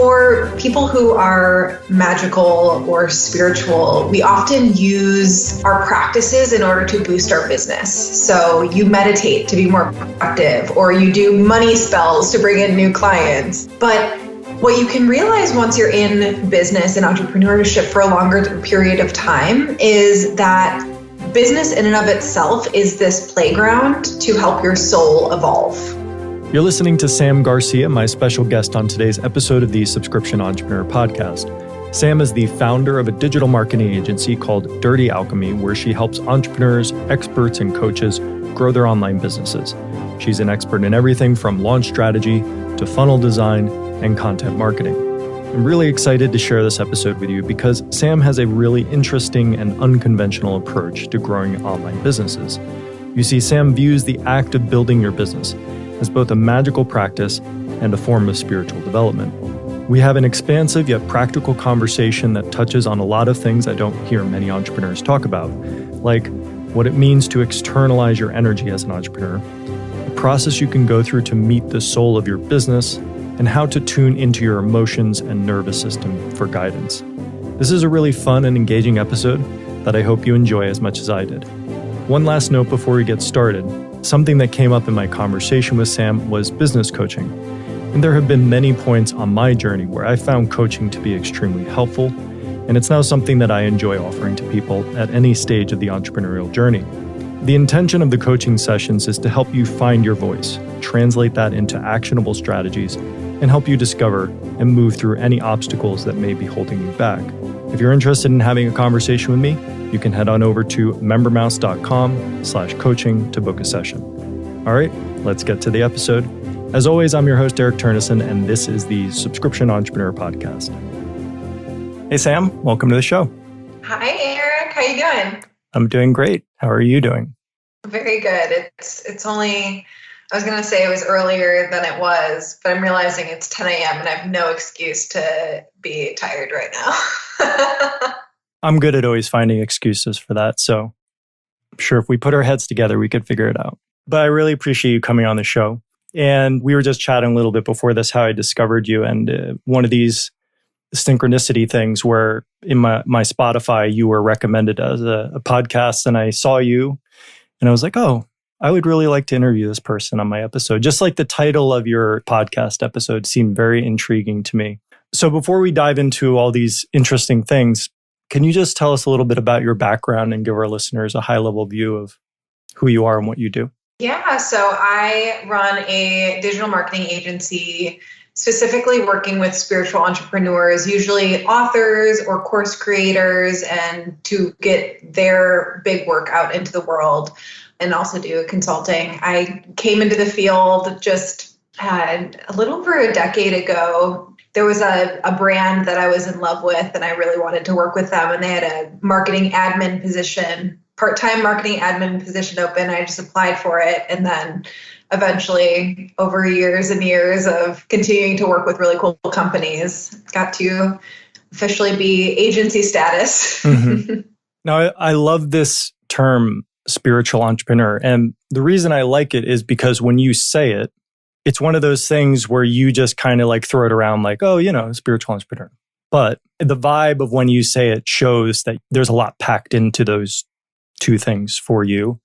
For people who are magical or spiritual, we often use our practices in order to boost our business. So you meditate to be more productive, or you do money spells to bring in new clients. But what you can realize once you're in business and entrepreneurship for a longer period of time is that business in and of itself is this playground to help your soul evolve. You're listening to Sam Garcia, my special guest on today's episode of the Subscription Entrepreneur Podcast. Sam is the founder of a digital marketing agency called Dirty Alchemy, where she helps entrepreneurs, experts, and coaches grow their online businesses. She's an expert in everything from launch strategy to funnel design and content marketing. I'm really excited to share this episode with you because Sam has a really interesting and unconventional approach to growing online businesses. You see, Sam views the act of building your business as both a magical practice and a form of spiritual development. We have an expansive yet practical conversation that touches on a lot of things I don't hear many entrepreneurs talk about, like what it means to externalize your energy as an entrepreneur, the process you can go through to meet the soul of your business, and how to tune into your emotions and nervous system for guidance. This is a really fun and engaging episode that I hope you enjoy as much as I did. One last note before we get started. Something that came up in my conversation with Sam was business coaching. And there have been many points on my journey where I found coaching to be extremely helpful, and it's now something that I enjoy offering to people at any stage of the entrepreneurial journey. The intention of the coaching sessions is to help you find your voice, translate that into actionable strategies, and help you discover and move through any obstacles that may be holding you back. If you're interested in having a conversation with me, you can head on over to membermouse.com/coaching to book a session. All right, let's get to the episode. As always, I'm your host, Eric Turnison, and this is the Subscription Entrepreneur Podcast. Hey, Sam, welcome to the show. Hi, Eric. How you doing? I'm doing great. How are you doing? Very good. It's only, I was going to say it was earlier than it was, but I'm realizing it's 10 a.m. and I have no excuse to be tired right now. I'm good at always finding excuses for that. So I'm sure if we put our heads together, we could figure it out. But I really appreciate you coming on the show. And we were just chatting a little bit before this, how I discovered you. And one of these synchronicity things where in my Spotify, you were recommended as a podcast, and I saw you and I was like, oh, I would really like to interview this person on my episode. Just like the title of your podcast episode seemed very intriguing to me. So before we dive into all these interesting things, can you just tell us a little bit about your background and give our listeners a high-level view of who you are and what you do? Yeah, so I run a digital marketing agency, specifically working with spiritual entrepreneurs, usually authors or course creators, and to get their big work out into the world, and also do consulting. I came into the field just a little over a decade ago. There was a brand that I was in love with, and I really wanted to work with them, and they had a marketing admin position, part-time marketing admin position open. I just applied for it, and then eventually, over years and years of continuing to work with really cool companies, got to officially be agency status. Mm-hmm. Now, I love this term, spiritual entrepreneur. And the reason I like it is because when you say it, it's one of those things where you just kind of like throw it around like, oh, spiritual entrepreneur. But the vibe of when you say it shows that there's a lot packed into those two things for you.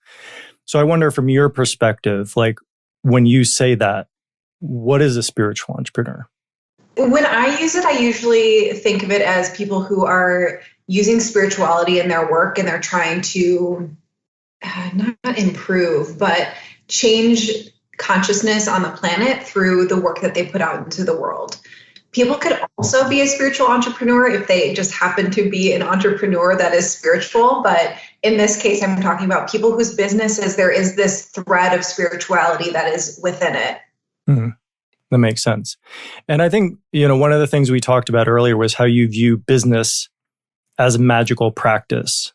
So I wonder from your perspective, like when you say that, what is a spiritual entrepreneur? When I use it, I usually think of it as people who are using spirituality in their work and they're trying to not improve, but change consciousness on the planet through the work that they put out into the world. People could also be a spiritual entrepreneur if they just happen to be an entrepreneur that is spiritual. But in this case, I'm talking about people whose businesses, there is this thread of spirituality that is within it. Mm-hmm. That makes sense. And I think, one of the things we talked about earlier was how you view business as a magical practice.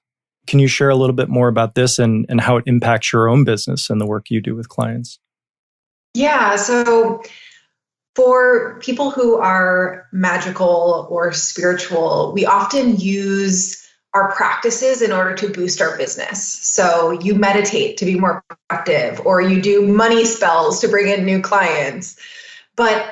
Can you share a little bit more about this and how it impacts your own business and the work you do with clients? Yeah, so for people who are magical or spiritual, we often use our practices in order to boost our business. So you meditate to be more productive, or you do money spells to bring in new clients. But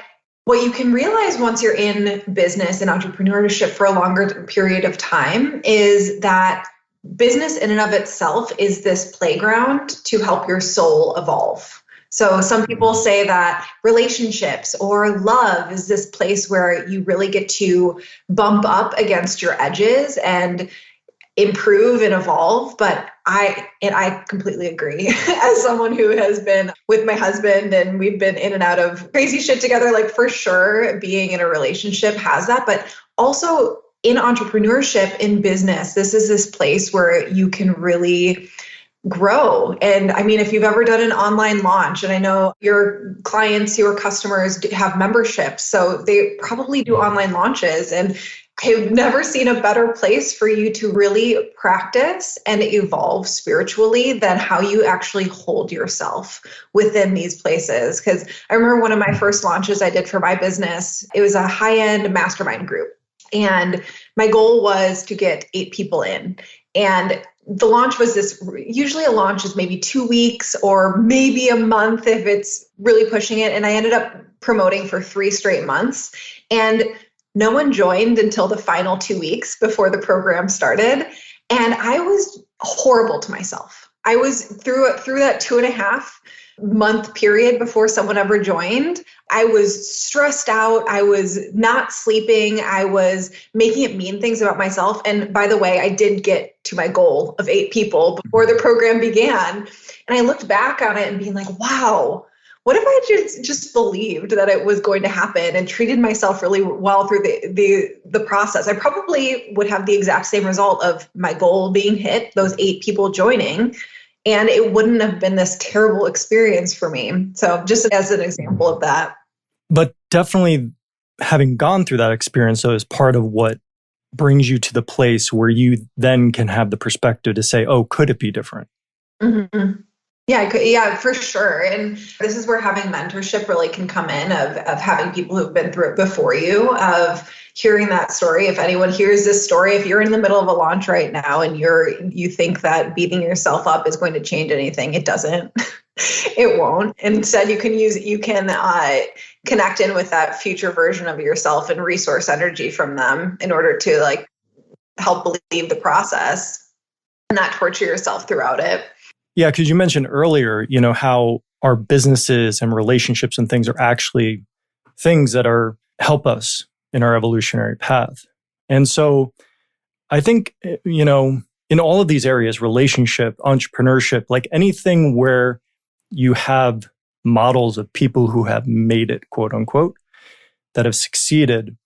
What you can realize once you're in business and entrepreneurship for a longer period of time is that business in and of itself is this playground to help your soul evolve. So some people say that relationships or love is this place where you really get to bump up against your edges and improve and evolve. But I completely agree. As someone who has been with my husband and we've been in and out of crazy shit together, like for sure being in a relationship has that. But also in entrepreneurship, in business, this is this place where you can really grow. And I mean, if you've ever done an online launch, and I know your clients, your customers have memberships, so they probably do online launches. And I've never seen a better place for you to really practice and evolve spiritually than how you actually hold yourself within these places. Because I remember one of my first launches I did for my business, it was a high-end mastermind group. And my goal was to get 8 people in. And the launch was this, usually a launch is maybe 2 weeks or maybe a month if it's really pushing it. And I ended up promoting for 3 straight months. And no one joined until the final 2 weeks before the program started. And I was horrible to myself. I was through that 2.5 month period before someone ever joined. I was stressed out. I was not sleeping. I was making it mean things about myself. And by the way, I did get to my goal of 8 people before the program began. And I looked back on it and being like, wow, what if I just believed that it was going to happen and treated myself really well through the process? I probably would have the exact same result of my goal being hit, those 8 people joining, and it wouldn't have been this terrible experience for me. So just as an example of that. But definitely having gone through that experience, though, is part of what brings you to the place where you then can have the perspective to say, oh, could it be different? Mm-hmm. Yeah, for sure. And this is where having mentorship really can come in of having people who've been through it before you, of hearing that story. If anyone hears this story, if you're in the middle of a launch right now and you think that beating yourself up is going to change anything, it doesn't. It won't. Instead, you can connect in with that future version of yourself and resource energy from them in order to help believe the process and not torture yourself throughout it. Yeah, because you mentioned earlier, how our businesses and relationships and things are actually things that help us in our evolutionary path. And so I think, in all of these areas, relationship, entrepreneurship, like anything where you have models of people who have made it, quote unquote, that have succeeded,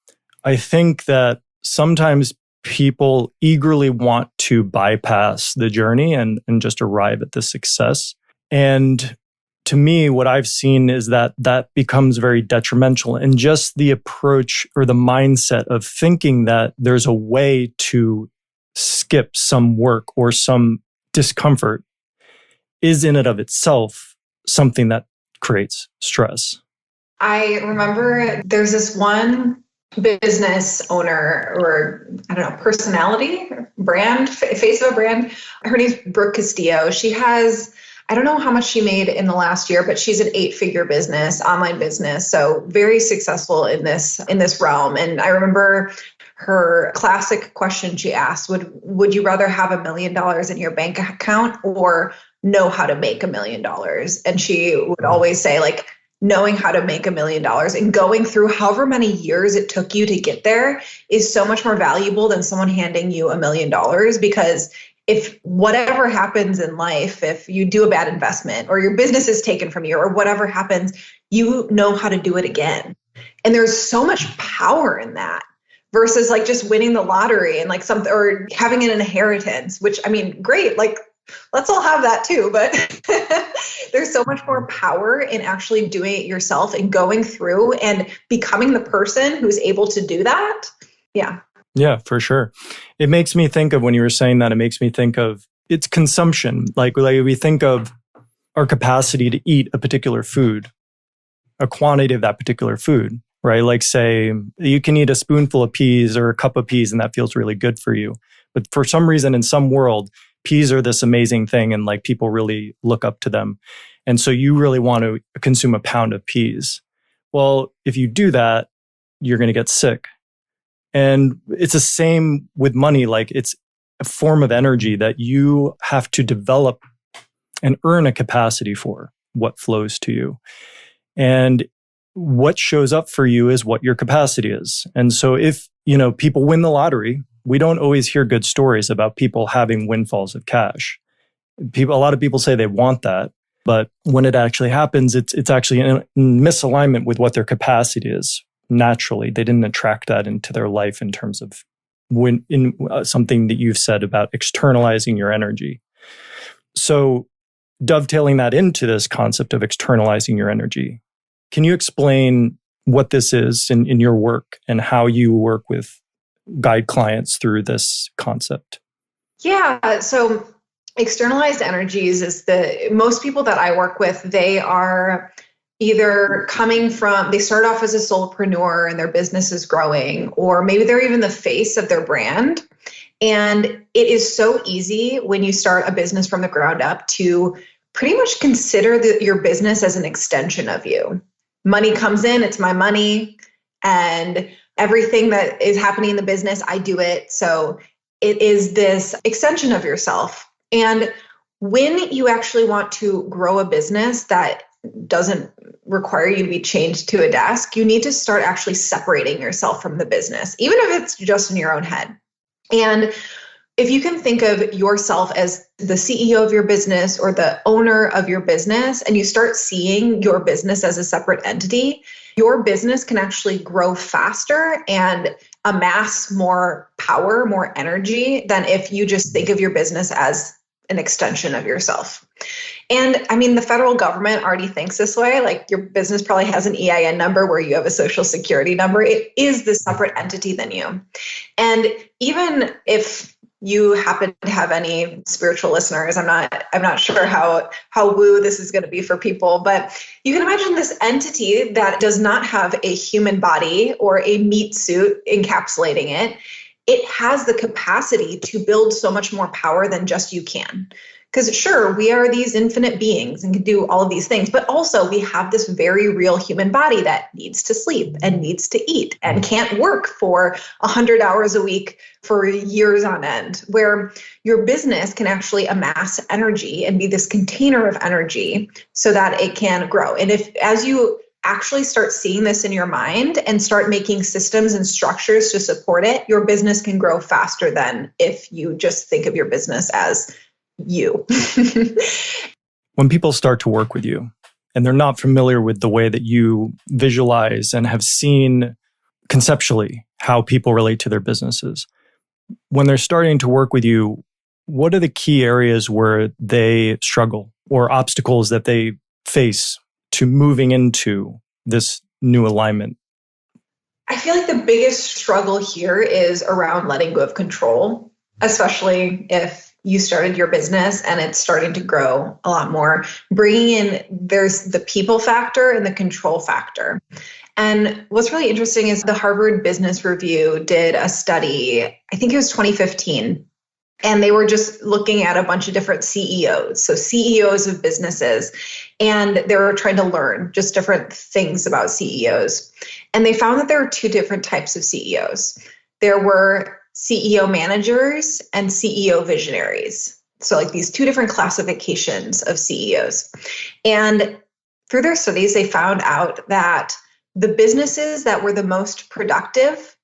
I think that sometimes people eagerly want to bypass the journey and just arrive at the success. And to me, what I've seen is that becomes very detrimental. And just the approach or the mindset of thinking that there's a way to skip some work or some discomfort is in and of itself something that creates stress. I remember there's this one business owner or personality, brand, face of a brand. Her name's Brooke Castillo. She has, I don't know how much she made in the last year, but she's an 8-figure business, online business. So very successful in this realm. And I remember her classic question she asked, would you rather have $1 million in your bank account or know how to make $1 million? And she would always say knowing how to make $1 million and going through however many years it took you to get there is so much more valuable than someone handing you $1 million. Because if whatever happens in life, if you do a bad investment or your business is taken from you or whatever happens, you know how to do it again. And there's so much power in that versus just winning the lottery and something or having an inheritance, which great. Let's all have that too, but there's so much more power in actually doing it yourself and going through and becoming the person who's able to do that. Yeah. Yeah, for sure. It makes me think of, when you were saying that, it makes me think of its consumption. Like we think of our capacity to eat a particular food, a quantity of that particular food, right? Like say you can eat a spoonful of peas or a cup of peas and that feels really good for you. But for some reason in some world, peas are this amazing thing and people really look up to them. And so you really want to consume a pound of peas. Well, if you do that, you're going to get sick. And it's the same with money. Like it's a form of energy that you have to develop and earn a capacity for what flows to you. And what shows up for you is what your capacity is. And so if, people win the lottery, we don't always hear good stories about people having windfalls of cash. A lot of people say they want that, but when it actually happens, it's actually in misalignment with what their capacity is. Naturally, they didn't attract that into their life in terms of something that you've said about externalizing your energy. So dovetailing that into this concept of externalizing your energy, can you explain what this is in your work and how you work with guide clients through this concept? Yeah. So externalized energies is most people that I work with, they are either they start off as a solopreneur and their business is growing, or maybe they're even the face of their brand. And it is so easy when you start a business from the ground up to pretty much consider your business as an extension of you. Money comes in, it's my money, and everything that is happening in the business, I do it. So it is this extension of yourself. And when you actually want to grow a business that doesn't require you to be chained to a desk, you need to start actually separating yourself from the business, even if it's just in your own head. And if you can think of yourself as the CEO of your business or the owner of your business, and you start seeing your business as a separate entity, your business can actually grow faster and amass more power, more energy than if you just think of your business as an extension of yourself. And I mean, the federal government already thinks this way. Like your business probably has an EIN number where you have a social security number. It is the separate entity than you. And even if you happen to have any spiritual listeners, I'm not sure how woo this is going to be for people, but you can imagine this entity that does not have a human body or a meat suit encapsulating it. It has the capacity to build so much more power than just you can. Because sure, we are these infinite beings and can do all of these things, but also we have this very real human body that needs to sleep and needs to eat and can't work for 100 hours a week for years on end, where your business can actually amass energy and be this container of energy so that it can grow. And as you actually start seeing this in your mind and start making systems and structures to support it, your business can grow faster than if you just think of your business as you. When people start to work with you and they're not familiar with the way that you visualize and have seen conceptually how people relate to their businesses, when they're starting to work with you, what are the key areas where they struggle or obstacles that they face to moving into this new alignment? I feel like the biggest struggle here is around letting go of control, especially if you started your business and it's starting to grow a lot more. There's the people factor and the control factor. And what's really interesting is the Harvard Business Review did a study, I think it was 2015, and they were just looking at a bunch of different CEOs, so CEOs of businesses, and they were trying to learn just different things about CEOs. And they found that there were two different types of CEOs. There were CEO managers and CEO visionaries. So like these two different classifications of CEOs. And through their studies, they found out that the businesses that were the most productive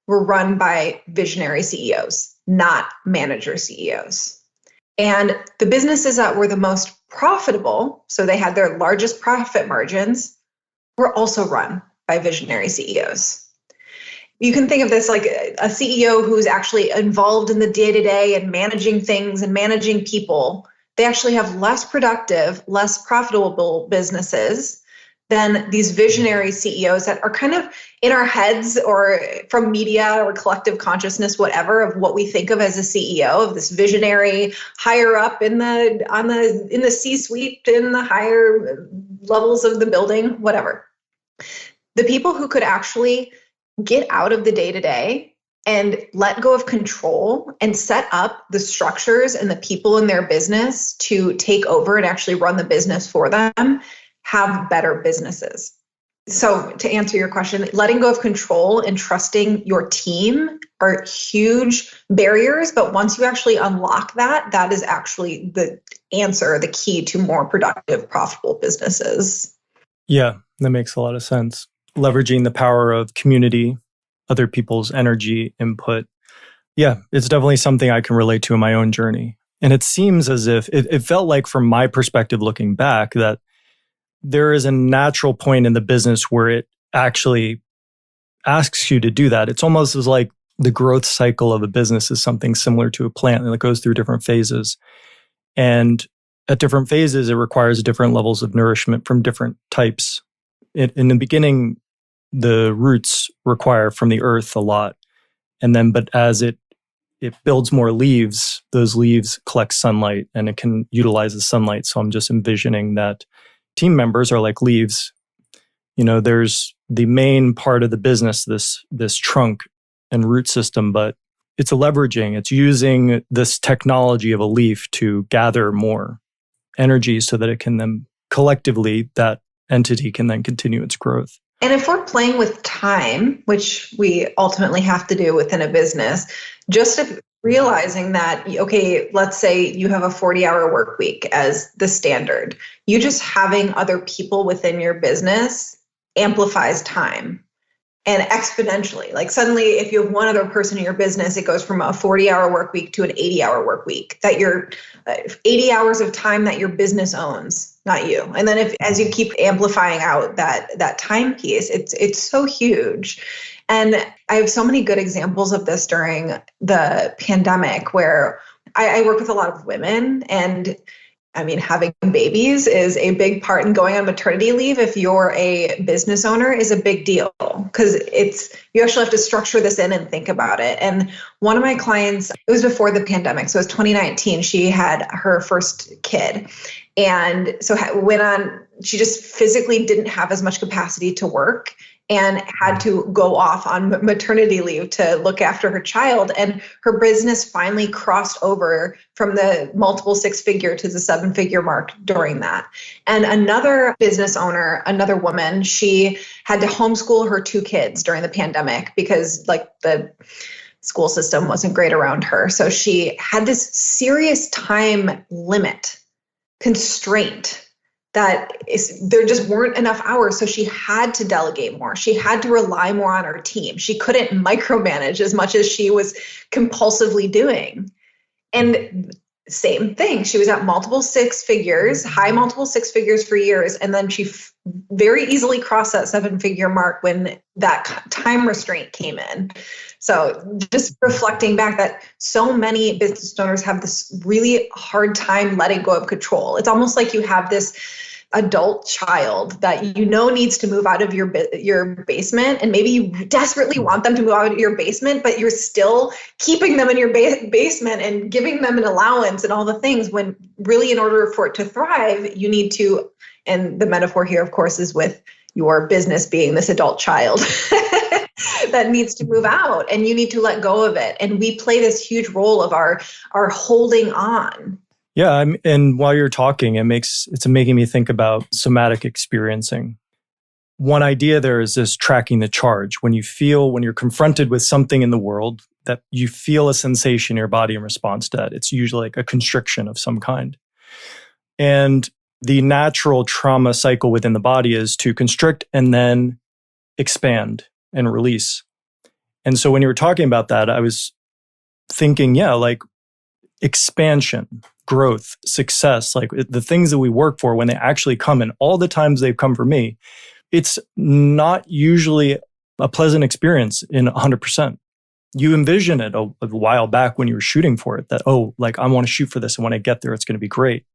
were run by visionary CEOs, not manager CEOs. And the businesses that were the most profitable, so they had their largest profit margins, were also run by visionary CEOs. You can think of this like a CEO who's actually involved in the day-to-day and managing things and managing people. They actually have less productive, less profitable businesses than these visionary CEOs that are kind of in our heads or from media or collective consciousness, whatever, of what we think of as a CEO, of this visionary higher up in the C-suite, in the higher levels of the building, whatever. The people who could actually get out of the day-to-day and let go of control and set up the structures and the people in their business to take over and actually run the business for them have better businesses. So to answer your question, letting go of control and trusting your team are huge barriers. But once you actually unlock that, that is actually the answer, the key to more productive, profitable businesses. Yeah, that makes a lot of sense. Leveraging the power of community, other people's energy, input. Yeah, it's definitely something I can relate to in my own journey. And it seems as if it felt like, from my perspective looking back, that there is a natural point in the business where it actually asks you to do that. It's almost as like the growth cycle of a business is something similar to a plant, and it goes through different phases. And at different phases, it requires different levels of nourishment from different types. In the beginning, the roots require from the earth a lot. And then, but as it builds more leaves, those leaves collect sunlight and it can utilize the sunlight. So I'm just envisioning that team members are like leaves. There's the main part of the business, this trunk and root system, but it's a leveraging. It's using this technology of a leaf to gather more energy so that it can then collectively, that entity can then continue its growth. And if we're playing with time, which we ultimately have to do within a business, just realizing that, okay, let's say you have a 40-hour work week as the standard. You just having other people within your business amplifies time. And exponentially, like suddenly, if you have one other person in your business, it goes from a 40-hour work week to an 80-hour work week. That you're 80 hours of time that your business owns, not you. And then as you keep amplifying out that time piece, it's so huge. And I have so many good examples of this during the pandemic, where I work with a lot of women, and I mean, having babies is a big part, and going on maternity leave, if you're a business owner, is a big deal, because you actually have to structure this in and think about it. And one of my clients, it was before the pandemic, so it was 2019, she had her first kid. And so she just physically didn't have as much capacity to work and had to go off on maternity leave to look after her child. And her business finally crossed over from the multiple six-figure to the seven-figure mark during that. And another business owner, another woman, she had to homeschool her two kids during the pandemic because the school system wasn't great around her. So she had this serious time limit constraint there just weren't enough hours. So she had to delegate more. She had to rely more on her team. She couldn't micromanage as much as she was compulsively doing. And same thing. She was at multiple six figures for years. And then she very easily crossed that seven-figure mark when that time restraint came in. So just reflecting back that so many business owners have this really hard time letting go of control. It's almost like you have this adult child that needs to move out of your basement, and maybe you desperately want them to move out of your basement, but you're still keeping them in your basement and giving them an allowance and all the things, when really, in order for it to thrive, you need to, and the metaphor here, of course, is with your business being this adult child that needs to move out, and you need to let go of it. And we play this huge role of our holding on. Yeah, and while you're talking, it's making me think about somatic experiencing. One idea there is this tracking the charge. When you're confronted with something in the world, that you feel a sensation in your body in response to that. It's usually like a constriction of some kind. And the natural trauma cycle within the body is to constrict and then expand and release. And so when you were talking about that, I was thinking, like expansion, growth, success, like the things that we work for, when they actually come, and all the times they've come for me, it's not usually a pleasant experience in 100%. You envision it a while back when you were shooting for it, that, I want to shoot for this, and when I get there, it's going to be great.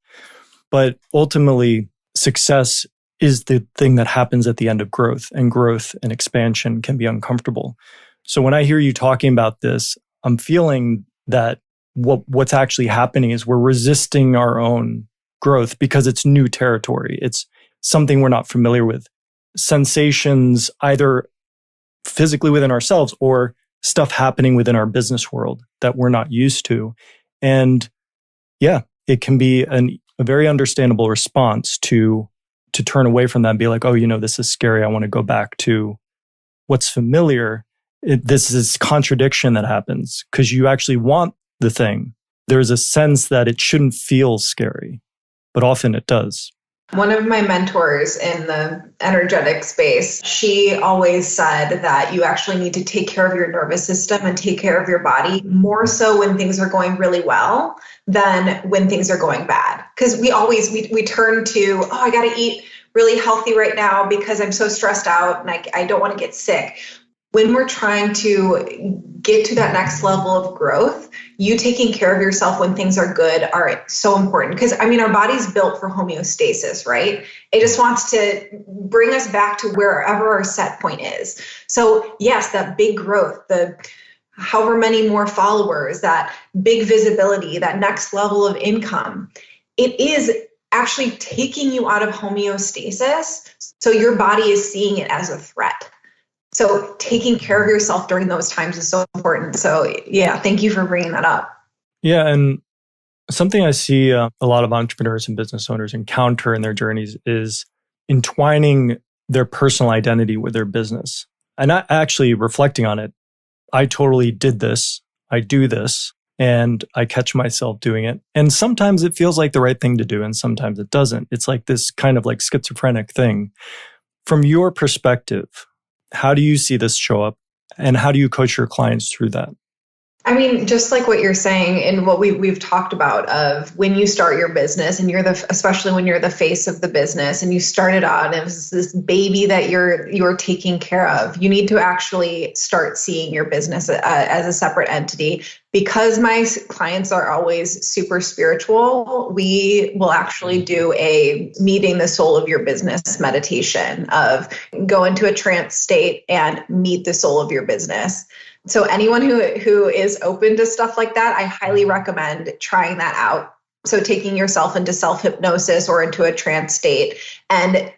But ultimately, success is the thing that happens at the end of growth and expansion can be uncomfortable. So when I hear you talking about this, I'm feeling that what's actually happening is we're resisting our own growth because it's new territory. It's something we're not familiar with. Sensations, either physically within ourselves or stuff happening within our business world that we're not used to. And it can be a very understandable response to to turn away from that and be like, oh, this is scary. I want to go back to what's familiar. This is contradiction that happens because you actually want the thing. There's a sense that it shouldn't feel scary, but often it does. One of my mentors in the energetic space, she always said that you actually need to take care of your nervous system and take care of your body more so when things are going really well than when things are going bad. Because we turn to, oh, I got to eat really healthy right now because I'm so stressed out and I don't want to get sick. When we're trying to get to that next level of growth, you taking care of yourself when things are good are so important. Because our body's built for homeostasis, right? It just wants to bring us back to wherever our set point is. So yes, that big growth, the however many more followers, that big visibility, that next level of income, it is actually taking you out of homeostasis. So your body is seeing it as a threat. So taking care of yourself during those times is so important. So yeah, thank you for bringing that up. Yeah. And something I see a lot of entrepreneurs and business owners encounter in their journeys is entwining their personal identity with their business. And actually reflecting on it, I totally did this. I do this and I catch myself doing it. And sometimes it feels like the right thing to do and sometimes it doesn't. It's like this kind of like schizophrenic thing. From your perspective, how do you see this show up and how do you coach your clients through that? Just like what you're saying and what we've talked about of when you start your business and especially when you're the face of the business and you started out and it was this baby that you're taking care of, you need to actually start seeing your business as a separate entity. Because my clients are always super spiritual, we will actually do a meeting the soul of your business meditation of go into a trance state and meet the soul of your business. So anyone who is open to stuff like that, I highly recommend trying that out. So taking yourself into self-hypnosis or into a trance state and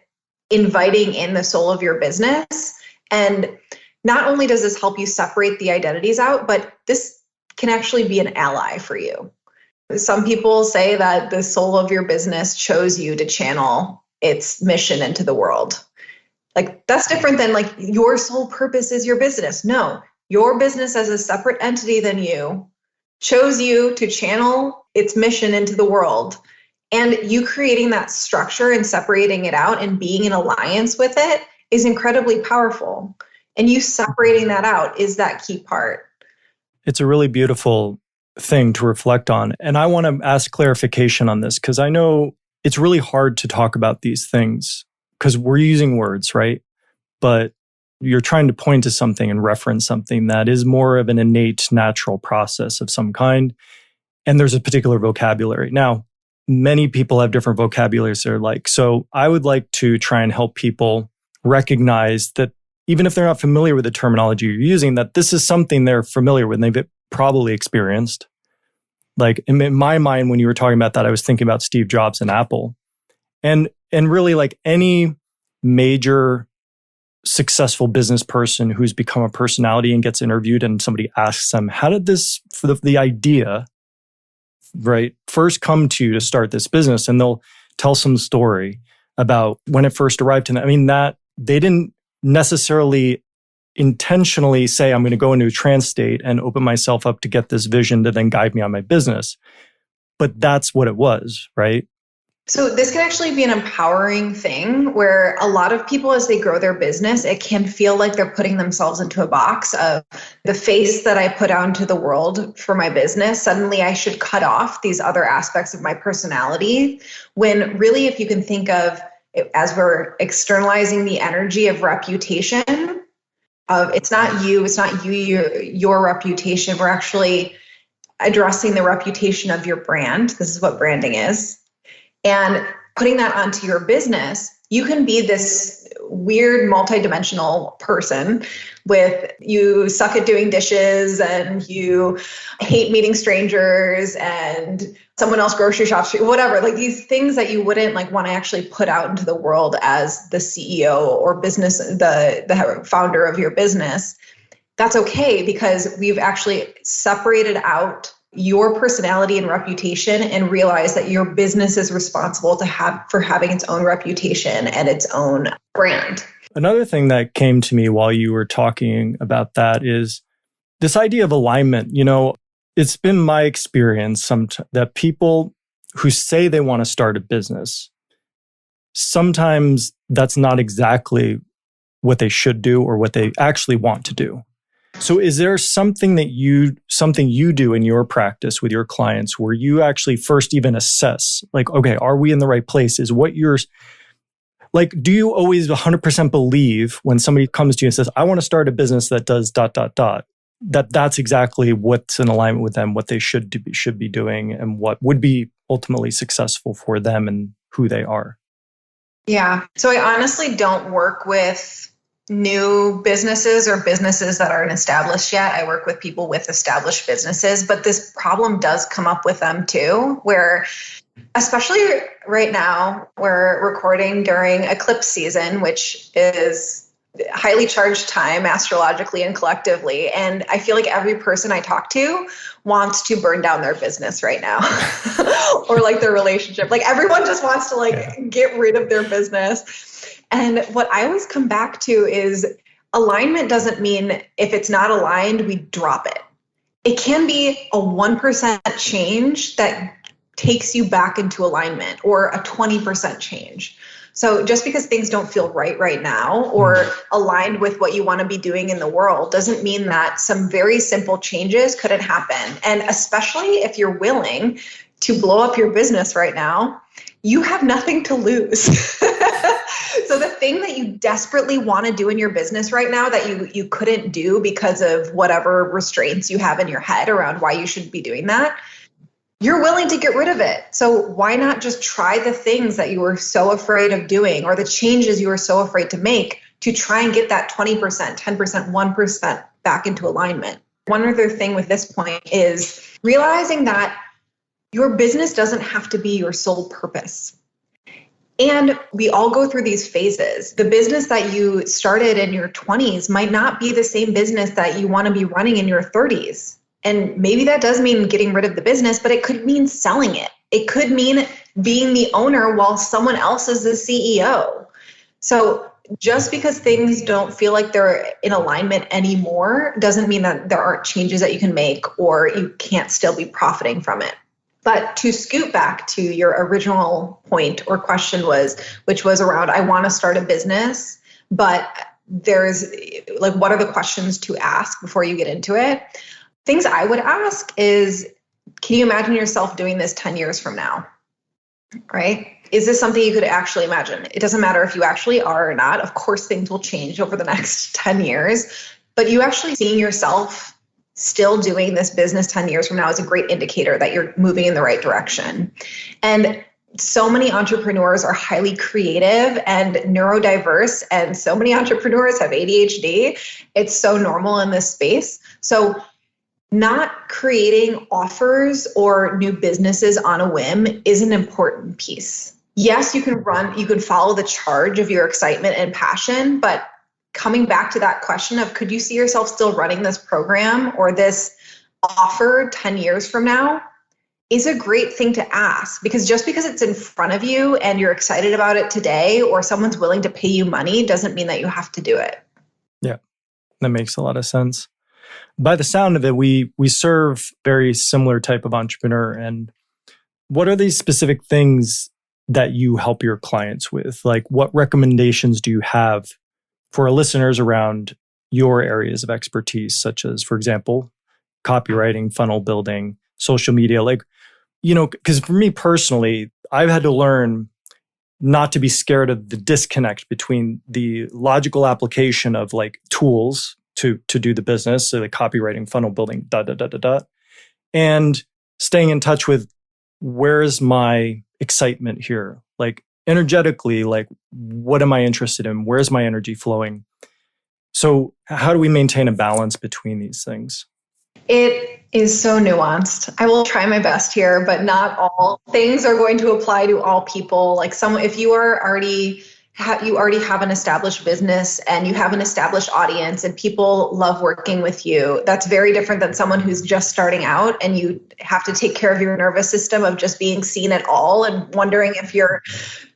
inviting in the soul of your business. And not only does this help you separate the identities out, but this can actually be an ally for you. Some people say that the soul of your business chose you to channel its mission into the world. Like that's different than like your sole purpose is your business. No, your business as a separate entity than you chose you to channel its mission into the world. And you creating that structure and separating it out and being in alliance with it is incredibly powerful. And you separating that out is that key part. It's a really beautiful thing to reflect on. And I want to ask clarification on this because I know it's really hard to talk about these things because we're using words, right? But you're trying to point to something and reference something that is more of an innate, natural process of some kind. And there's a particular vocabulary. Now, many people have different vocabularies they're like. So I would like to try and help people recognize that even if they're not familiar with the terminology you're using, that this is something they're familiar with and they've probably experienced. Like in my mind, when you were talking about that, I was thinking about Steve Jobs and Apple. And really like any major successful business person who's become a personality and gets interviewed and somebody asks them, how did this, for the idea, right, first come to you to start this business? And they'll tell some story about when it first arrived to them. That they didn't necessarily intentionally say, I'm going to go into a trance state and open myself up to get this vision to then guide me on my business. But that's what it was, right? So this can actually be an empowering thing where a lot of people, as they grow their business, it can feel like they're putting themselves into a box of the face that I put out into the world for my business. Suddenly I should cut off these other aspects of my personality. When really, if you can think of it, as we're externalizing the energy of reputation, it's not you, your reputation. We're actually addressing the reputation of your brand. This is what branding is. And putting that onto your business, you can be this weird multidimensional person with you suck at doing dishes and you hate meeting strangers and someone else grocery shops, whatever, like these things that you wouldn't like want to actually put out into the world as the CEO or business, the founder of your business. That's okay because we've actually separated out your personality and reputation and realize that your business is responsible for having its own reputation and its own brand. Another thing that came to me while you were talking about that is this idea of alignment. It's been my experience that people who say they want to start a business, sometimes that's not exactly what they should do or what they actually want to do. So is there something you do in your practice with your clients where you actually first even assess, like, okay, are we in the right place? Is what you're like, do you always 100% believe when somebody comes to you and says, I want to start a business that does ... that's exactly what's in alignment with them, what they should be doing, and what would be ultimately successful for them and who they are? Yeah. So I honestly don't work with new businesses or businesses that aren't established yet. I work with people with established businesses, but this problem does come up with them too, where especially right now, we're recording during eclipse season, which is highly charged time astrologically and collectively. And I feel like every person I talk to wants to burn down their business right now or like their relationship. Like everyone just wants to get rid of their business. And what I always come back to is alignment doesn't mean if it's not aligned, we drop it. It can be a 1% change that takes you back into alignment, or a 20% change. So just because things don't feel right now or aligned with what you want to be doing in the world doesn't mean that some very simple changes couldn't happen. And especially if you're willing to blow up your business right now, you have nothing to lose. So the thing that you desperately want to do in your business right now that you couldn't do because of whatever restraints you have in your head around why you should be doing that, you're willing to get rid of it. So why not just try the things that you were so afraid of doing, or the changes you were so afraid to make, to try and get that 20%, 10%, 1% back into alignment? One other thing with this point is realizing that your business doesn't have to be your sole purpose. And we all go through these phases. The business that you started in your 20s might not be the same business that you want to be running in your 30s. And maybe that does mean getting rid of the business, but it could mean selling it. It could mean being the owner while someone else is the CEO. So just because things don't feel like they're in alignment anymore doesn't mean that there aren't changes that you can make or you can't still be profiting from it. But to scoot back to your original point or question which was around, I want to start a business, but there's like, what are the questions to ask before you get into it? Things I would ask is, can you imagine yourself doing this 10 years from now? Right? Is this something you could actually imagine? It doesn't matter if you actually are or not. Of course, things will change over the next 10 years, but you actually seeing yourself still doing this business 10 years from now is a great indicator that you're moving in the right direction. And so many entrepreneurs are highly creative and neurodiverse, and so many entrepreneurs have ADHD. It's so normal in this space. So not creating offers or new businesses on a whim is an important piece. Yes, you can follow the charge of your excitement and passion, but coming back to that question of, could you see yourself still running this program or this offer 10 years from now, is a great thing to ask. Because just because it's in front of you and you're excited about it today, or someone's willing to pay you money, doesn't mean that you have to do it. Yeah, that makes a lot of sense. By the sound of it, we serve very similar type of entrepreneur. And what are these specific things that you help your clients with? Like, what recommendations do you have for our listeners around your areas of expertise, such as, for example, copywriting, funnel building, social media? Like, because for me personally, I've had to learn not to be scared of the disconnect between the logical application of like tools to do the business, so like copywriting, funnel building, and staying in touch with, where's my excitement here? Like energetically, like what am I interested in? Where's my energy flowing? So how do we maintain a balance between these things? It is so nuanced. I will try my best here, but not all things are going to apply to all people. Like if you are already you already have an established business and you have an established audience and people love working with you. That's very different than someone who's just starting out and you have to take care of your nervous system of just being seen at all and wondering if your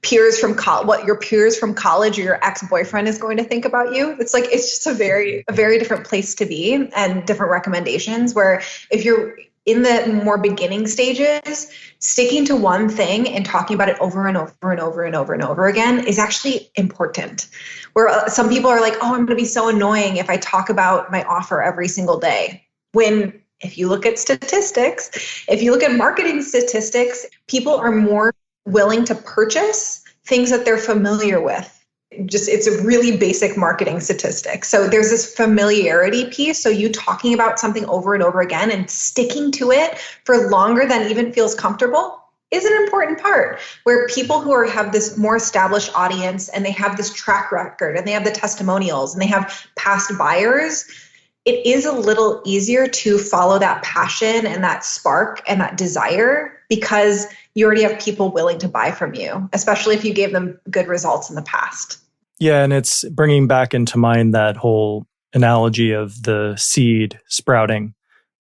peers from what your peers from college or your ex-boyfriend is going to think about you. It's just a very different place to be, and different recommendations, where if you're in the more beginning stages, sticking to one thing and talking about it over and over and over and over and over again is actually important. Where some people are like, oh, I'm going to be so annoying if I talk about my offer every single day. When if you look at statistics, if you look at marketing statistics, people are more willing to purchase things that they're familiar with. It's a really basic marketing statistic. So there's this familiarity piece. So you talking about something over and over again and sticking to it for longer than even feels comfortable is an important part, where people who have this more established audience and they have this track record and they have the testimonials and they have past buyers, it is a little easier to follow that passion and that spark and that desire because you already have people willing to buy from you, especially if you gave them good results in the past. Yeah, and it's bringing back into mind that whole analogy of the seed sprouting.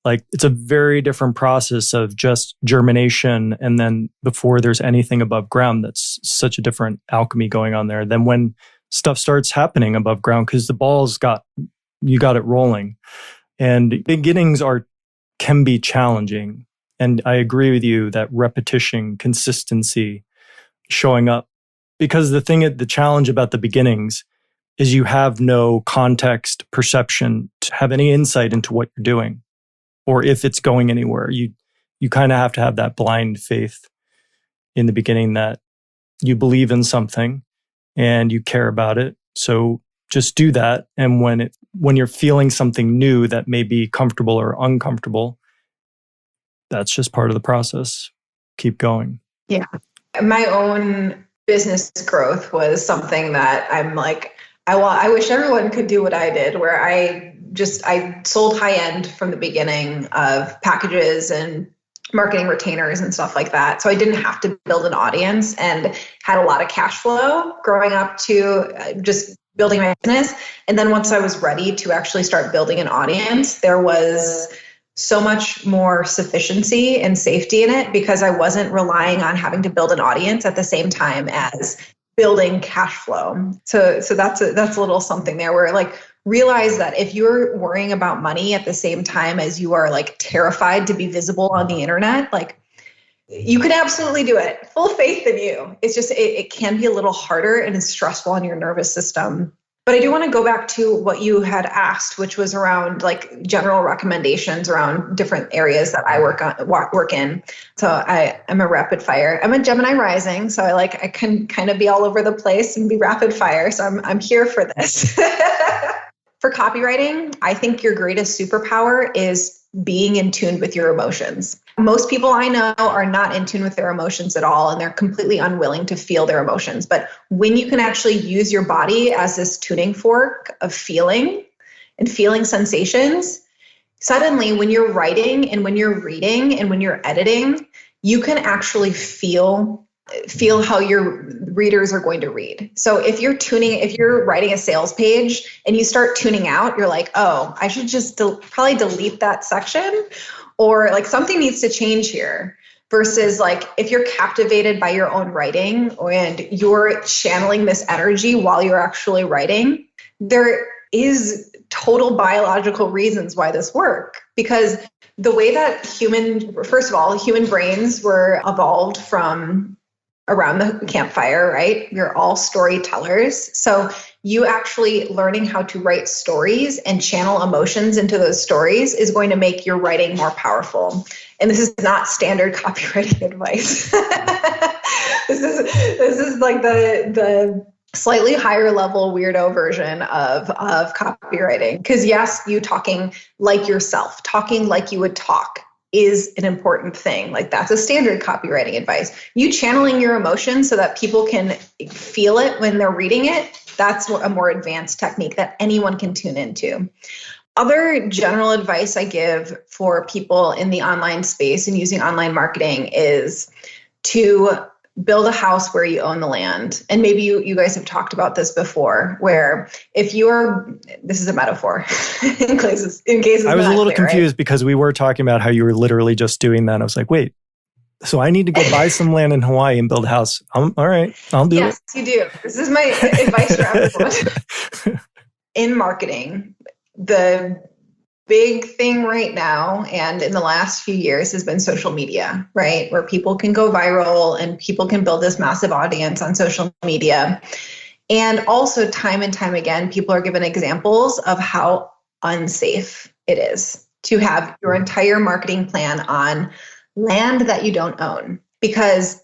Like, it's a very different process of just germination, and then before there's anything above ground, that's such a different alchemy going on there than when stuff starts happening above ground, because you got it rolling. And beginnings can be challenging. And I agree with you that repetition, consistency, showing up, because the challenge about the beginnings is you have no context, perception to have any insight into what you're doing or if it's going anywhere. You kind of have to have that blind faith in the beginning that you believe in something and you care about it. So just do that. And when you're feeling something new that may be comfortable or uncomfortable, that's just part of the process. Keep going. Yeah. My own business growth was something that I'm like, I wish everyone could do what I did, where I sold high end from the beginning of packages and marketing retainers and stuff like that. So I didn't have to build an audience and had a lot of cash flow growing up to just building my business. And then once I was ready to actually start building an audience, there was so much more sufficiency and safety in it because I wasn't relying on having to build an audience at the same time as building cash flow. So that's a little something there where like realize that if you're worrying about money at the same time as you are like terrified to be visible on the internet, like you can absolutely do it. Full faith in you. It's just, it can be a little harder and it's stressful on your nervous system. But I do want to go back to what you had asked, which was around like general recommendations around different areas that I work in. So I'm a rapid fire. I'm a Gemini rising, so I can kind of be all over the place and be rapid fire. So I'm here for this. For copywriting, I think your greatest superpower is being in tune with your emotions. Most people I know are not in tune with their emotions at all, and they're completely unwilling to feel their emotions. But when you can actually use your body as this tuning fork of feeling and feeling sensations, suddenly when you're writing and when you're reading and when you're editing, you can actually feel how your readers are going to read. So if you're writing a sales page and you start tuning out, you're like, oh, I should just probably delete that section, or like something needs to change here. Versus like if you're captivated by your own writing and you're channeling this energy while you're actually writing, there is total biological reasons why this works. Because the way that human brains were evolved from around the campfire, right? We're all storytellers. So you actually learning how to write stories and channel emotions into those stories is going to make your writing more powerful. And this is not standard copywriting advice. This is like the slightly higher level weirdo version of copywriting. Because yes, you talking like yourself, talking like you would talk is an important thing. Like that's a standard copywriting advice. You channeling your emotions so that people can feel it when they're reading it, that's a more advanced technique that anyone can tune into. Other general advice I give for people in the online space and using online marketing is to build a house where you own the land. And maybe you guys have talked about this before, where if this is a metaphor in case I was a little confused, right? because we were talking about how you were literally just doing that. I was like, wait, so I need to go buy some land in Hawaii and build a house. All right, I'll do it. Yes, you do. This is my advice for everyone. In marketing, the big thing right now and in the last few years has been social media, right? Where people can go viral and people can build this massive audience on social media. And also time and time again, people are given examples of how unsafe it is to have your entire marketing plan on land that you don't own. Because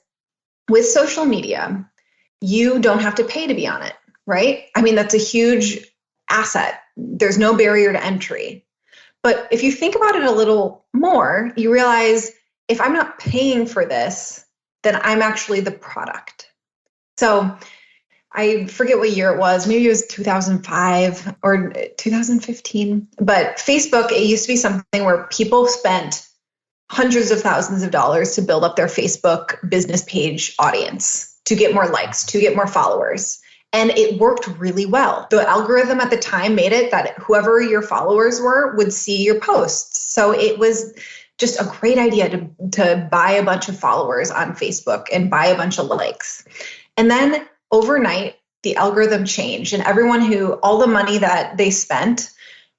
with social media, you don't have to pay to be on it, right? I mean, that's a huge asset. There's no barrier to entry. But if you think about it a little more, you realize if I'm not paying for this, then I'm actually the product. So I forget what year it was. Maybe it was 2005 or 2015. But Facebook, it used to be something where people spent hundreds of thousands of dollars to build up their Facebook business page audience, to get more likes, to get more followers. And it worked really well. The algorithm at the time made it that whoever your followers were would see your posts. So it was just a great idea to buy a bunch of followers on Facebook and buy a bunch of likes. And then overnight, the algorithm changed, and all the money that they spent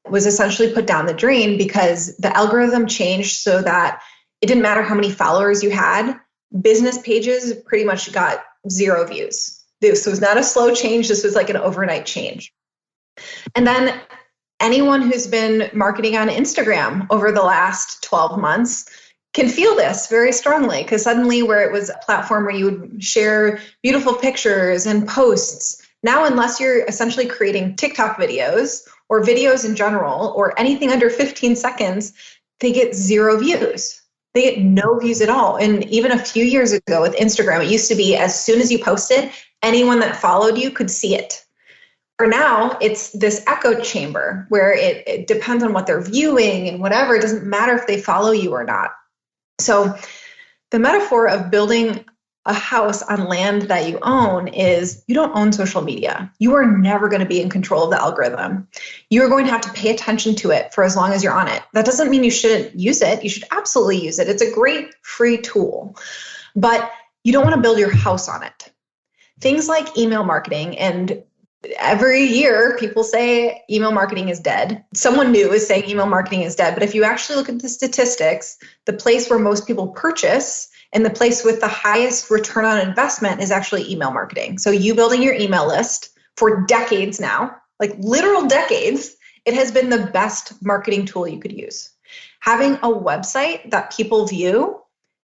was essentially put down the drain, because the algorithm changed so that it didn't matter how many followers you had. Business pages pretty much got 0 views. This was not a slow change. This was like an overnight change. And then anyone who's been marketing on Instagram over the last 12 months can feel this very strongly, because suddenly, where it was a platform where you would share beautiful pictures and posts, now unless you're essentially creating TikTok videos or videos in general or anything under 15 seconds, they get 0 views. They get no views at all. And even a few years ago with Instagram, it used to be as soon as you posted, anyone that followed you could see it. For now, it's this echo chamber where it depends on what they're viewing and whatever. It doesn't matter if they follow you or not. So the metaphor of building a house on land that you own is you don't own social media. You are never going to be in control of the algorithm. You're going to have to pay attention to it for as long as you're on it. That doesn't mean you shouldn't use it. You should absolutely use it. It's a great free tool, but you don't want to build your house on it. Things like email marketing, and every year people say email marketing is dead. Someone new is saying email marketing is dead. But if you actually look at the statistics, the place where most people purchase and the place with the highest return on investment is actually email marketing. So you building your email list for decades now, like literal decades, it has been the best marketing tool you could use. Having a website that people view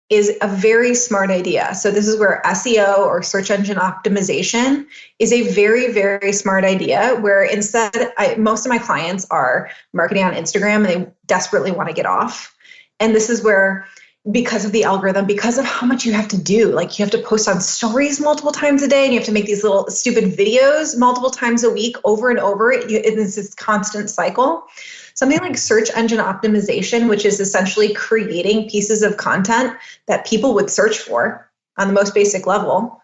is a very smart idea. So this is where SEO, or search engine optimization, is a very, very smart idea, where instead, most of my clients are marketing on Instagram and they desperately want to get off. And this is where, because of the algorithm, because of how much you have to do, like you have to post on stories multiple times a day, and you have to make these little stupid videos multiple times a week over and over. It's this constant cycle. Something like search engine optimization, which is essentially creating pieces of content that people would search for on the most basic level.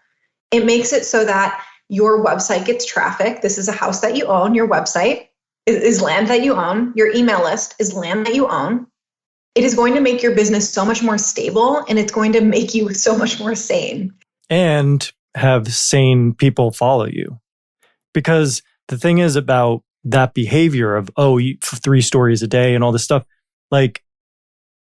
It makes it so that your website gets traffic. This is a house that you own. Your website is land that you own. Your email list is land that you own. It is going to make your business so much more stable, and it's going to make you so much more sane. And have sane people follow you. Because the thing is about that behavior of, 3 stories a day and all this stuff, like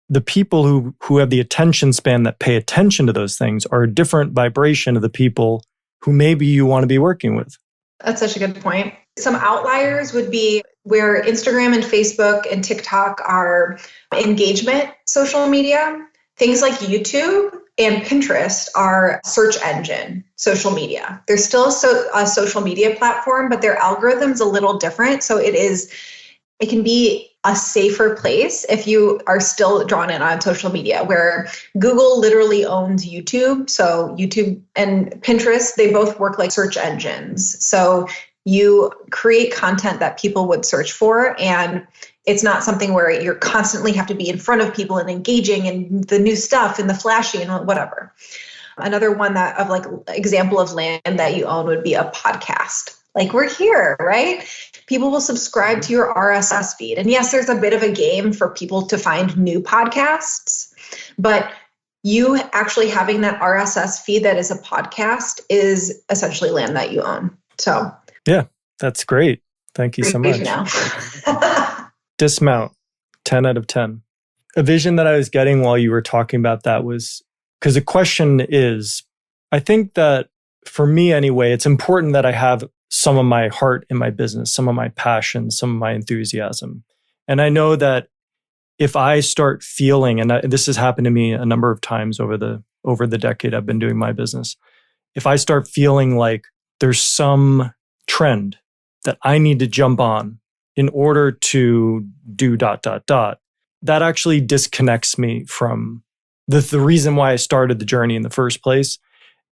the people who have the attention span that pay attention to those things are a different vibration of the people who maybe you want to be working with. That's such a good point. Some outliers would be where Instagram and Facebook and TikTok are engagement social media. Things like YouTube and Pinterest are search engine social media. They're still a social media platform, but their algorithm's a little different. So it can be a safer place if you are still drawn in on social media, where Google literally owns YouTube. So YouTube and Pinterest, they both work like search engines. So you create content that people would search for, and it's not something where you constantly have to be in front of people and engaging in the new stuff and the flashy and whatever. Another one that of like example of land that you own would be a podcast. Like we're here, right? People will subscribe to your RSS feed. And yes, there's a bit of a game for people to find new podcasts, but you actually having that RSS feed that is a podcast is essentially land that you own. So yeah, that's great. Thank you so much. Dismount, 10 out of 10. A vision that I was getting while you were talking about that was, because the question is, I think that for me anyway, it's important that I have some of my heart in my business, some of my passion, some of my enthusiasm. And I know that if I start feeling, and this has happened to me a number of times over the decade I've been doing my business, if I start feeling like there's some trend that I need to jump on in order to do ... that actually disconnects me from the reason why I started the journey in the first place.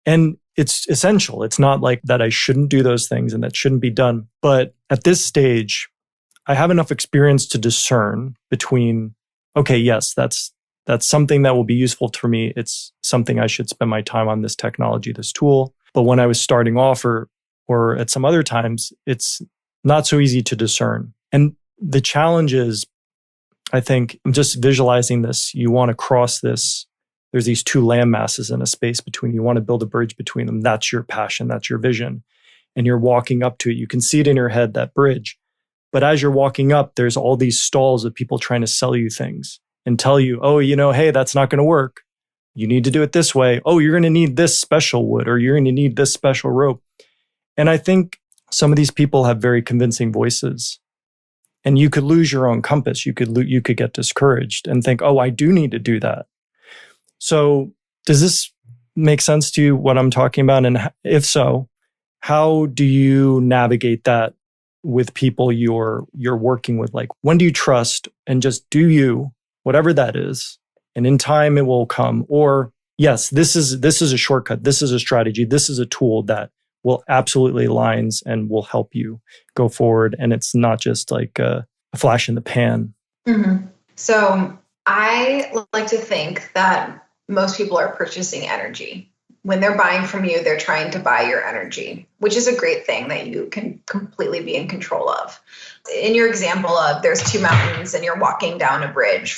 And it's essential. It's not like that I shouldn't do those things and that shouldn't be done. But at this stage, I have enough experience to discern between, okay, yes, that's something that will be useful for me. It's something I should spend my time on, this technology, this tool. But when I was starting off or at some other times, it's not so easy to discern. And the challenge is, I think, I'm just visualizing this. You want to cross this. There's these two land masses in a space between you. You want to build a bridge between them. That's your passion. That's your vision. And you're walking up to it. You can see it in your head, that bridge. But as you're walking up, there's all these stalls of people trying to sell you things and tell you, oh, hey, that's not going to work. You need to do it this way. Oh, you're going to need this special wood, or you're going to need this special rope. And I think some of these people have very convincing voices. And you could lose your own compass. You could get discouraged and think, oh, I do need to do that. So does this make sense to you, what I'm talking about? And if so, how do you navigate that with people you're working with? Like, when do you trust and just do you, whatever that is, and in time it will come? Or yes, this is a shortcut. This is a strategy. This is a tool that will absolutely aligns and will help you go forward. And it's not just like a flash in the pan. Mm-hmm. So I like to think that most people are purchasing energy. When they're buying from you, they're trying to buy your energy, which is a great thing that you can completely be in control of. In your example of there's two mountains and you're walking a bridge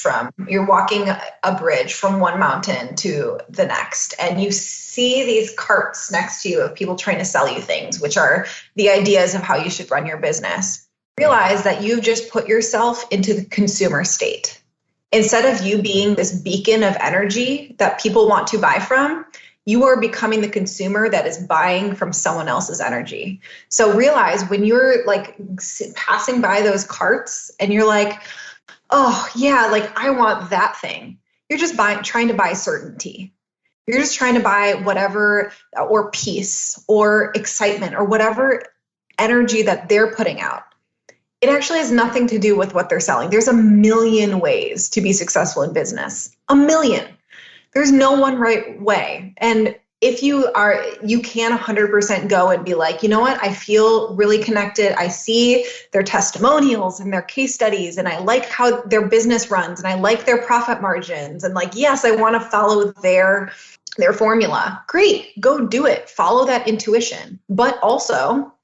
from one mountain to the next, and you see these carts next to you of people trying to sell you things, which are the ideas of how you should run your business. Realize that you've just put yourself into the consumer state. Instead of you being this beacon of energy that people want to buy from, you are becoming the consumer that is buying from someone else's energy. So realize when you're like passing by those carts and you're like, oh yeah, like I want that thing. You're just trying to buy certainty. You're just trying to buy whatever, or peace or excitement or whatever energy that they're putting out. It actually has nothing to do with what they're selling. There's a million ways to be successful in business. A million. There's no one right way. And if you can 100% go and be like, you know what? I feel really connected. I see their testimonials and their case studies, and I like how their business runs, and I like their profit margins. And like, yes, I want to follow their formula. Great, go do it. Follow that intuition. But also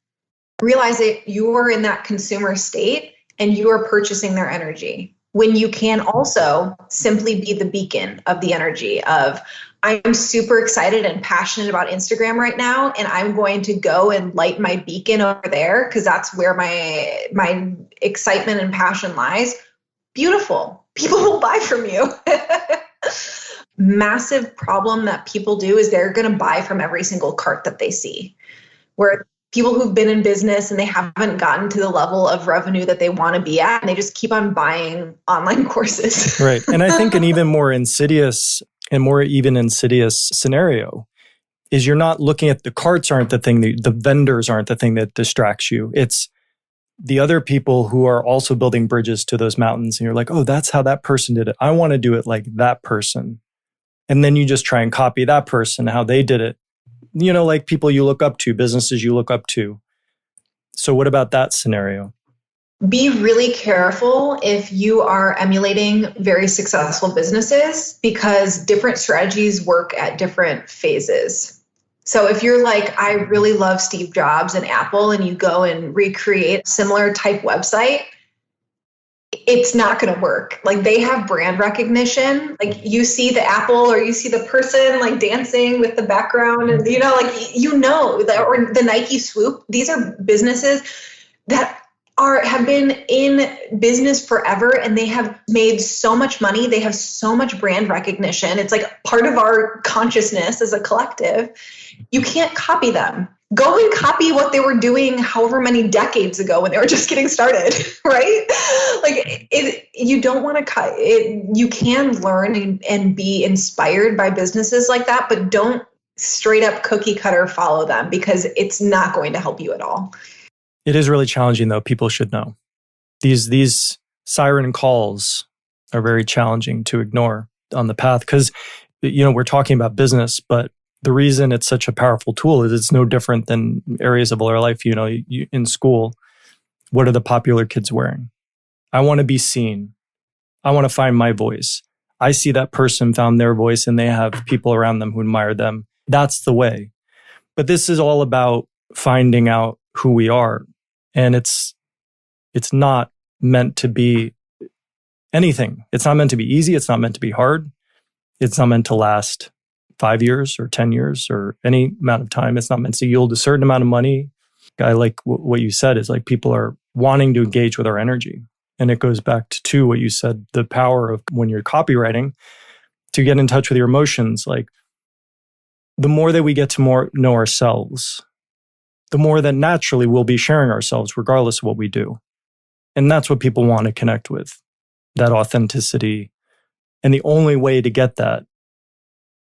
realize that you are in that consumer state and you are purchasing their energy, when you can also simply be the beacon of the energy of, I'm super excited and passionate about Instagram right now, and I'm going to go and light my beacon over there because that's where my excitement and passion lies. Beautiful. People will buy from you. Massive problem that people do is they're going to buy from every single cart that they see. Where people who've been in business and they haven't gotten to the level of revenue that they want to be at, and they just keep on buying online courses. Right. And I think an even more insidious scenario is you're not looking at the carts aren't the thing, the vendors aren't the thing that distracts you. It's the other people who are also building bridges to those mountains. And you're like, oh, that's how that person did it. I want to do it like that person. And then you just try and copy that person, how they did it. Like people you look up to, businesses you look up to. So what about that scenario? Be really careful if you are emulating very successful businesses, because different strategies work at different phases. So if you're like, I really love Steve Jobs and Apple, and you go and recreate a similar type website, it's not going to work. Like, they have brand recognition. Like, you see the Apple, or you see the person like dancing with the background, and that, or the Nike swoop. These are businesses that have been in business forever, and they have made so much money. They have so much brand recognition. It's like part of our consciousness as a collective. You can't copy them. Go and copy what they were doing however many decades ago when they were just getting started, right? Like, you don't want to cut it. You can learn and be inspired by businesses like that, but don't straight up cookie cutter follow them, because it's not going to help you at all. It is really challenging, though. People should know. These siren calls are very challenging to ignore on the path, because, we're talking about business, but the reason it's such a powerful tool is it's no different than areas of our life. In school, what are the popular kids wearing? I want to be seen. I want to find my voice. I see that person found their voice, and they have people around them who admire them. That's the way. But this is all about finding out who we are. And it's not meant to be anything. It's not meant to be easy. It's not meant to be hard. It's not meant to last 5 years or 10 years or any amount of time. It's not meant to yield a certain amount of money. I like what you said is like, people are wanting to engage with our energy. And it goes back to what you said, the power of when you're copywriting to get in touch with your emotions. Like, the more that we get to know ourselves, the more that naturally we'll be sharing ourselves regardless of what we do. And that's what people want to connect with, that authenticity. And the only way to get that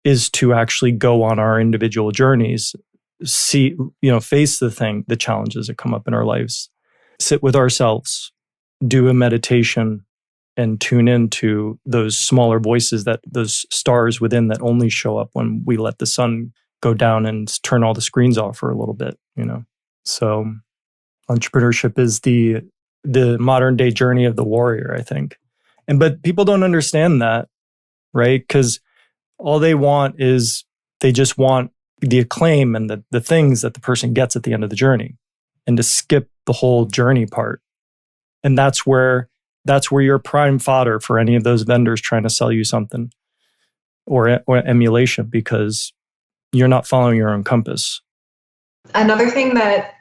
is to actually go on our individual journeys, see, face the challenges that come up in our lives, sit with ourselves, do a meditation, and tune into those smaller voices, those stars within that only show up when we let the sun go down and turn all the screens off for a little bit, So entrepreneurship is the modern day journey of the warrior, I think. But people don't understand that, right? Because all they want is, they just want the acclaim and the things that the person gets at the end of the journey, and to skip the whole journey part. And that's where you're prime fodder for any of those vendors trying to sell you something or emulation, because you're not following your own compass. Another thing that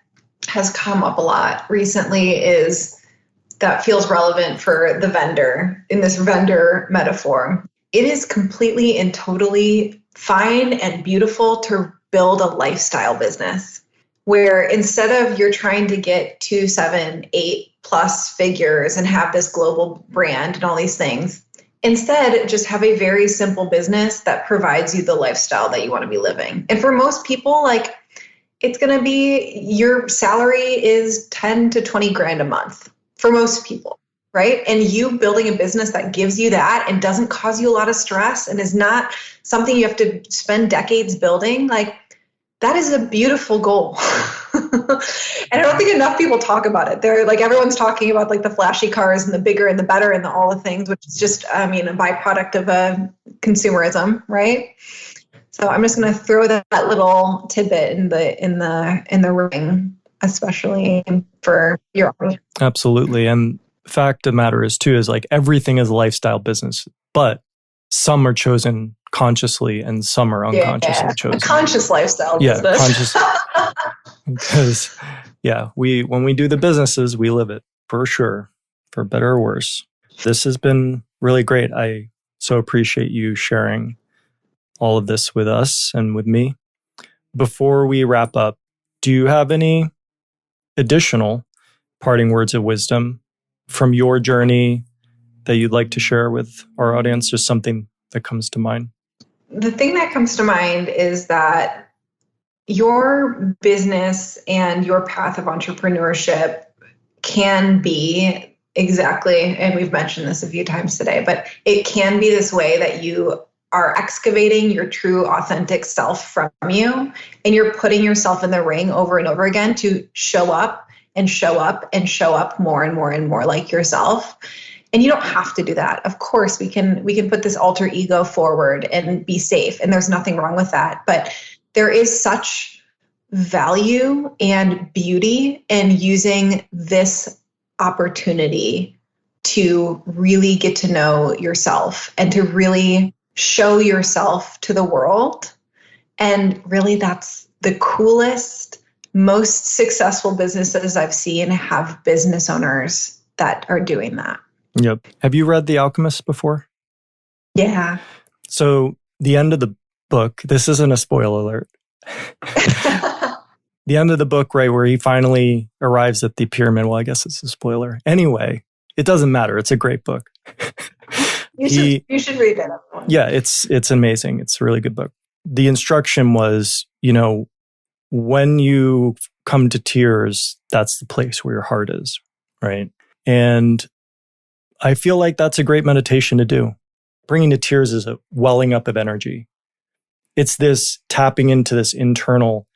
has come up a lot recently is that feels relevant for the vendor in this vendor metaphor. It is completely and totally fine and beautiful to build a lifestyle business where, instead of you're trying to get 2, 7, 8 plus figures and have this global brand and all these things, instead just have a very simple business that provides you the lifestyle that you want to be living. And for most people, like, it's going to be, your salary is 10 to 20 grand a month for most people, right? And you building a business that gives you that and doesn't cause you a lot of stress and is not something you have to spend decades building, like, that is a beautiful goal. And I don't think enough people talk about it. They're like, everyone's talking about like the flashy cars and the bigger and the better and all the things, which is just, a byproduct of consumerism, right? So I'm just going to throw that little tidbit in the ring, especially for your audience. Absolutely. And the fact of the matter is too, is like, everything is a lifestyle business, but some are chosen consciously and some are unconsciously chosen. A conscious lifestyle business. Conscious. Because when we do the businesses, we live it for sure, for better or worse. This has been really great. I so appreciate you sharing all of this with us and with me. Before we wrap up, do you have any additional parting words of wisdom from your journey that you'd like to share with our audience? Just something that comes to mind. The thing that comes to mind is that your business and your path of entrepreneurship can be exactly, and we've mentioned this a few times today, but it can be this way that you are excavating your true authentic self from you, and you're putting yourself in the ring over and over again to show up and show up more and more and more like yourself. And you don't have to do that. Of course, we can put this alter ego forward and be safe, and there's nothing wrong with that. But there is such value and beauty in using this opportunity to really get to know yourself and to really show yourself to the world. And really, that's the coolest, most successful businesses I've seen have business owners that are doing that. Yep. Have you read The Alchemist before? Yeah. So the end of the book, this isn't a spoiler alert. The end of the book, right, where he finally arrives at the pyramid. Well, I guess it's a spoiler. Anyway, it doesn't matter. It's a great book. You should read it. Everyone. Yeah, it's amazing. It's a really good book. The instruction was, when you come to tears, that's the place where your heart is, right? And I feel like that's a great meditation to do. Bringing to tears is a welling up of energy. It's this tapping into this internal,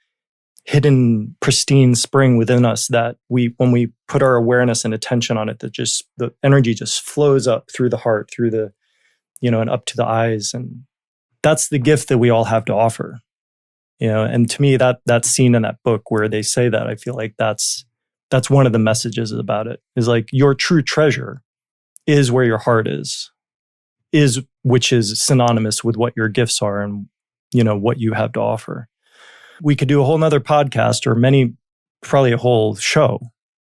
hidden, pristine spring within us that when we put our awareness and attention on it, the energy just flows up through the heart, through the, and up to the eyes. And that's the gift that we all have to offer. And to me, that scene in that book where they say that, I feel like that's one of the messages about it, is like your true treasure is where your heart is which is synonymous with what your gifts are and, what you have to offer. We could do a whole nother podcast or probably a whole show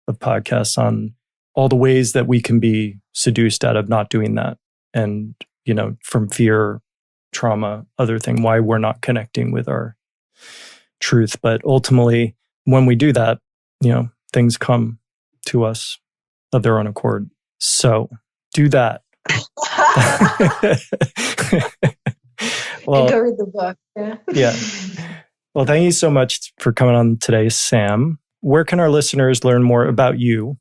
of podcasts on all the ways that we can be seduced out of not doing that. And, from fear, trauma, other thing, why we're not connecting with our truth. But ultimately, when we do that, things come to us of their own accord. So do that. Well, and go read the book. Yeah. Well, thank you so much for coming on today, Sam. Where can our listeners learn more about you?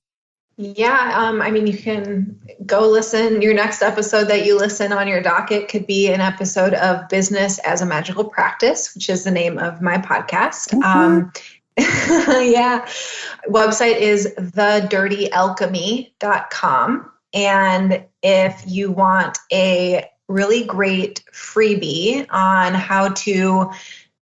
Yeah, you can go listen. Your next episode that you listen on your docket could be an episode of Business as a Magical Practice, which is the name of my podcast. Mm-hmm. Yeah. Website is thedirtyalchemy.com. And if you want a really great freebie on how to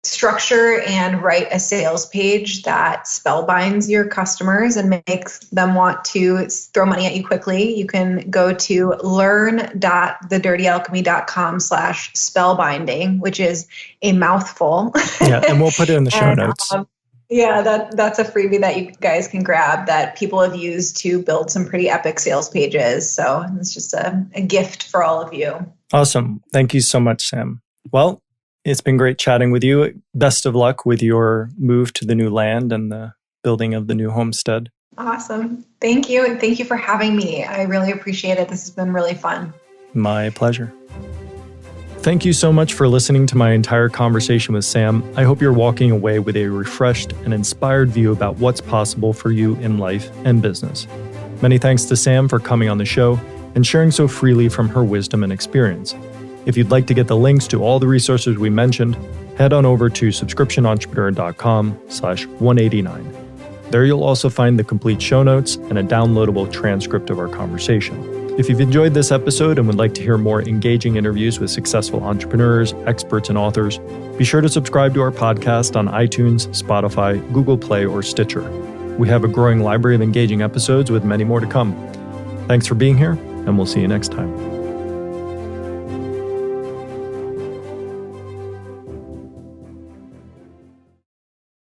structure and write a sales page that spellbinds your customers and makes them want to throw money at you quickly, you can go to learn.thedirtyalchemy.com/spellbinding, which is a mouthful. Yeah, and we'll put it in the show notes. Yeah, that's a freebie that you guys can grab that people have used to build some pretty epic sales pages. So it's just a gift for all of you. Awesome. Thank you so much, Sam. Well, it's been great chatting with you. Best of luck with your move to the new land and the building of the new homestead. Awesome. Thank you. And thank you for having me. I really appreciate it. This has been really fun. My pleasure. Thank you so much for listening to my entire conversation with Sam. I hope you're walking away with a refreshed and inspired view about what's possible for you in life and business. Many thanks to Sam for coming on the show and sharing so freely from her wisdom and experience. If you'd like to get the links to all the resources we mentioned, head on over to subscriptionentrepreneur.com/189. There you'll also find the complete show notes and a downloadable transcript of our conversation. If you've enjoyed this episode and would like to hear more engaging interviews with successful entrepreneurs, experts, and authors, be sure to subscribe to our podcast on iTunes, Spotify, Google Play, or Stitcher. We have a growing library of engaging episodes with many more to come. Thanks for being here, and we'll see you next time.